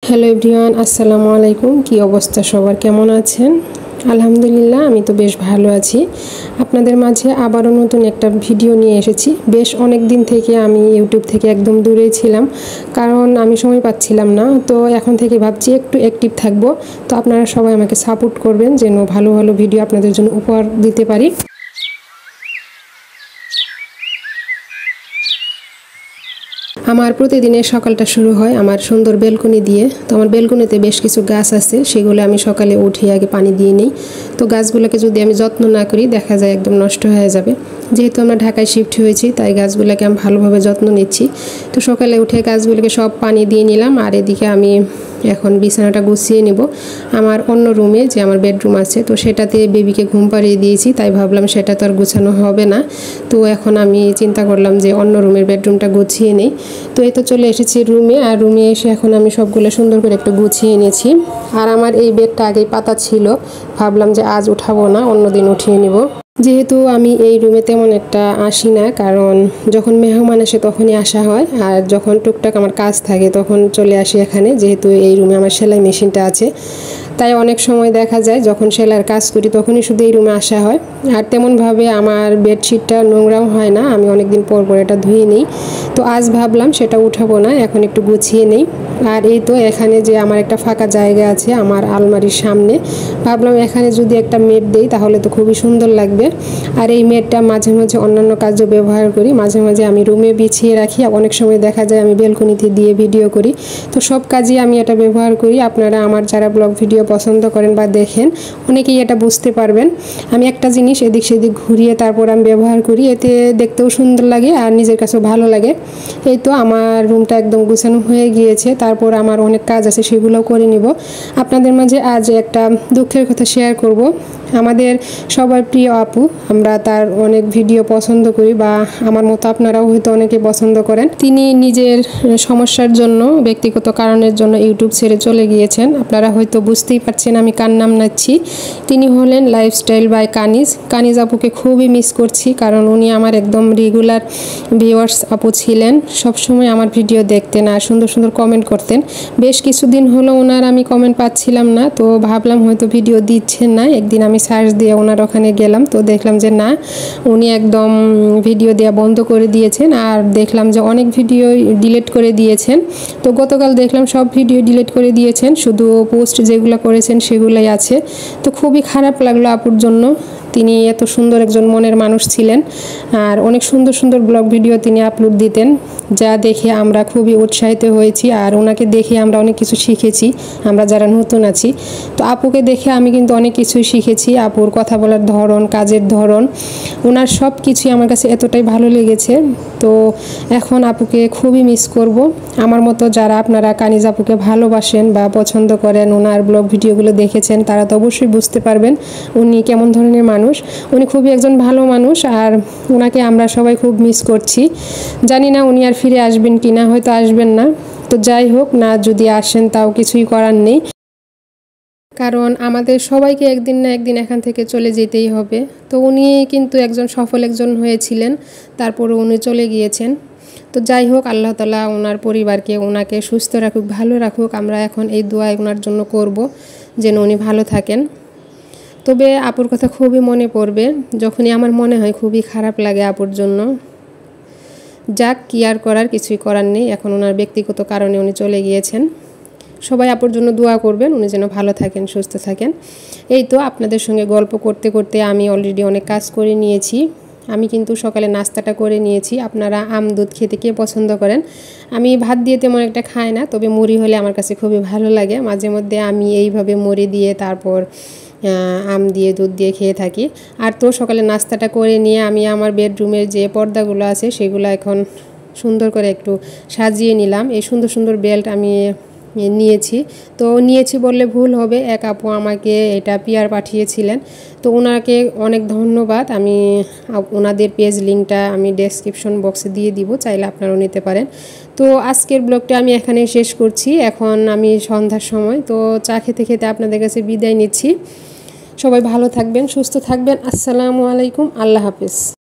Hello everyone, আসসালামু আলাইকুম। কি অবস্থা সবার, কেমন আছেন? আলহামদুলিল্লাহ, আমি তো বেশ ভালো আছি। আপনাদের মাঝে আবারও নতুন একটা ভিডিও নিয়ে এসেছি। বেশ অনেক দিন থেকে আমি ইউটিউব থেকে একদম দূরে ছিলাম, কারণ আমি সময় পাচ্ছিলাম না। তো এখন থেকে ভাবছি একটু অ্যাক্টিভ থাকবো। তো আপনারা সবাই আমাকে সাপোর্ট করবেন যেন ভালো ভালো ভিডিও আপনাদের জন্য উপহার দিতে পারি। আমার প্রতিদিনের সকালটা শুরু হয় আমার সুন্দর বেলকনি দিয়ে। তো আমার বেলকনিতে বেশ কিছু গাছ আছে, সেগুলো আমি সকালে উঠে আগে পানি দিয়ে নিই। তো গাছগুলোকে যদি আমি যত্ন না করি দেখা যায় একদম নষ্ট হয়ে যাবে। যেহেতু আমরা ঢাকায় শিফট হয়েছি তাই গাছগুলোকে আমি ভালোভাবে যত্ন নিচ্ছি। তো সকালে উঠে গাছগুলোকে সব পানি দিয়ে নিলাম, আর এদিকে আমি এখন বিছানাটা গুছিয়ে নেব। আমার অন্য রুমে যে আমার বেডরুম আছে তো সেটাতে বেবিকে ঘুম পাড়িয়ে দিয়েছি, তাই ভাবলাম সেটা তো আর গুছানো হবে না। তো এখন আমি চিন্তা করলাম যে অন্য রুমের বেডরুমটা গুছিয়ে নেই। তো এই তো চলে এসেছি রুমে, আর রুমে এসে এখন আমি সবগুলো সুন্দর করে একটু গুছিয়ে নিয়েছি। আর আমার এই বেডটা আগেই পাতা ছিল, ভাবলাম যে আজ উঠাবো না, অন্যদিন উঠিয়ে নিব। যেহেতু আমি এই রুমে তেমন একটা আসি না, কারণ যখন মেহমান আসে তখনই আসা হয়, আর যখন টুকটাক আমার কাজ থাকে তখন চলে আসি এখানে। যেহেতু এই রুমে আমার সেলাই মেশিনটা আছে, তাই অনেক সময় দেখা যায় যখন সেলাইয়ের কাজ করি তখনই শুধু এই রুমে আসা হয়। আর তেমনভাবে আমার বেডশিটটা নোংরাও হয় না, আমি অনেক দিন পর পর এটা ধুয়ে নিই। তো আজ ভাবলাম সেটা উঠাবো না, এখন একটু গুছিয়ে নেই। আর এই তো এখানে যে আমার একটা ফাঁকা জায়গা আছে আমার আলমারির সামনে, ভাবলাম এখানে যদি একটা মেট দেই তাহলে তো খুবই সুন্দর লাগবে। আর এই মেটটা মাঝে মাঝে অন্যান্য কাজও ব্যবহার করি, মাঝে মাঝে আমি রুমে বিছিয়ে রাখি, অনেক সময় দেখা যায় আমি বেলকনিতে দিয়ে ভিডিও করি। তো সব কাজে আমি এটা ব্যবহার করি। আপনারা আমার যারা ব্লগ ভিডিও পছন্দ করেন বা দেখেন অনেকেই এটা বুঝতে পারবেন। আমি একটা জিনিস এদিক সেদিক ঘুরিয়ে তারপর আমি ব্যবহার করি, এতে দেখতেও সুন্দর লাগে আর নিজের কাছেও ভালো লাগে। এই তো আমার রুমটা একদম গুছানো হয়ে গিয়েছে, তারপর আমার অনেক কাজ আছে সেগুলোও করে নিব। আপনাদের মাঝে আজ একটা দুঃখের কথা শেয়ার করব। আমাদের সবার প্রিয় আপু, আমরা তার অনেক ভিডিও পছন্দ করি, বা আমার মতো আপনারাও হয়তো অনেকে পছন্দ করেন। তিনি নিজের সমস্যার জন্য, ব্যক্তিগত কারণের জন্য ইউটিউব ছেড়ে চলে গিয়েছেন। আপনারা হয়তো বুঝতেই পারছেন আমি কার নাম নিচ্ছি। তিনি হলেন লাইফস্টাইল বাই কানিজ। কানিজ আপুকে খুবই মিস করছি, কারণ উনি আমার একদম রেগুলার ভিউয়ার্স আপু ছিলেন। সবসময় আমার ভিডিও দেখতেন আর সুন্দর সুন্দর কমেন্ট করতেন। বেশ কিছুদিন হলো ওনার আমি কমেন্ট পাচ্ছিলাম না, তো ভাবলাম হয়তো ভিডিও দিচ্ছেন না। একদিন আমি সার্চ দিয়ে ওনার ওখানে গেলাম, তো দেখলাম যে না, উনি একদম ভিডিও দেওয়া বন্ধ করে দিয়েছেন। আর দেখলাম যে অনেক ভিডিও ডিলিট করে দিয়েছেন। তো গতকাল দেখলাম সব ভিডিও ডিলিট করে দিয়েছেন, শুধু পোস্ট যেগুলো করেছেন সেগুলোই আছে। তো খুবই খারাপ লাগলো আপুর জন্য। তিনি এত সুন্দর একজন মনের মানুষ ছিলেন, আর অনেক সুন্দর সুন্দর ব্লগ ভিডিও তিনি আপলোড দিতেন, যা দেখে আমরা খুবই উৎসাহিত হয়েছি। আর ওনাকে দেখে আমরা অনেক কিছু শিখেছি, আমরা যারা নতুন আছি। তো আপুকে দেখে আমি কিন্তু অনেক কিছুই শিখেছি। আপুর কথা বলার ধরন, কাজের ধরন, ওনার সব কিছুই আমার কাছে এতটাই ভালো লেগেছে। তো এখন আপুকে খুবই মিস করব। আমার মতো যারা আপনারা কানিজ আপুকে ভালোবাসেন বা পছন্দ করেন, ওনার ব্লগ ভিডিওগুলো দেখেছেন, তারা তো অবশ্যই বুঝতে পারবেন উনি কেমন ধরনের মানুষ। উনি খুবই একজন ভালো মানুষ, আর ওনাকে আমরা সবাই খুব মিস করছি। জানি না উনি আর ফিরে আসবেন কি না, হয়তো আসবেন না। তো যাই হোক না, যদি আসেন তাও কিছুই করার নেই, কারণ আমাদের সবাইকে একদিন না একদিন এখান থেকে চলে যেতেই হবে। তো উনি কিন্তু একজন সফল একজন হয়েছিলেন, তারপরে উনি চলে গিয়েছেন। তো যাই হোক, আল্লাহ তাআলা ওনার পরিবারকে, ওনাকে সুস্থ রাখুক, ভালো রাখুক। আমরা এখন এই দোয়া ওনার জন্য করব যেন উনি ভালো থাকেন। তবে আপুর কথা খুবই মনে পড়বে, যখনই আমার মনে হয় খুবই খারাপ লাগে আপুর জন্য। যাক, কি আর করার, কিছুই করার নেই। এখন ওনার ব্যক্তিগত কারণে উনি চলে গিয়েছেন। সবাই আপুর জন্য দোয়া করবেন, উনি যেন ভালো থাকেন, সুস্থ থাকেন। এই তো আপনাদের সঙ্গে গল্প করতে করতে আমি অলরেডি অনেক কাজ করে নিয়েছি। আমি কিন্তু সকালে নাস্তাটা করে নিয়েছি। আপনারা আম দুধ খেতে কে পছন্দ করেন? আমি ভাত দিয়ে তেমন একটা খাই না, তবে মুড়ি হলে আমার কাছে খুবই ভালো লাগে। মাঝে মধ্যে আমি এইভাবে মুড়ি দিয়ে তারপর আম দিয়ে দুধ দিয়ে খেয়ে থাকি। আর তো সকালে নাস্তাটা করে নিয়ে আমি আমার বেডরুমের যে পর্দাগুলো আছে সেগুলো এখন সুন্দর করে একটু সাজিয়ে নিলাম। এই সুন্দর সুন্দর বেল্ট আমি নিয়েছি। তো নিয়েছি বললে ভুল হবে, এক আপু আমাকে এটা পিয়ার পাঠিয়েছিলেন, তো ওনাকে অনেক ধন্যবাদ। আমি ওনাদের পেজ লিঙ্কটা আমি ডেসক্রিপশন বক্সে দিয়ে দিব, চাইলে আপনারাও নিতে পারেন। তো আজকের ব্লগটা আমি এখানে শেষ করছি। এখন আমি সন্ধ্যার সময়, তো চা খেতে খেতে আপনাদের কাছে বিদায় নিচ্ছি। সবাই ভালো থাকবেন, সুস্থ থাকবেন। আসসালামু আলাইকুম, আল্লাহ হাফেজ।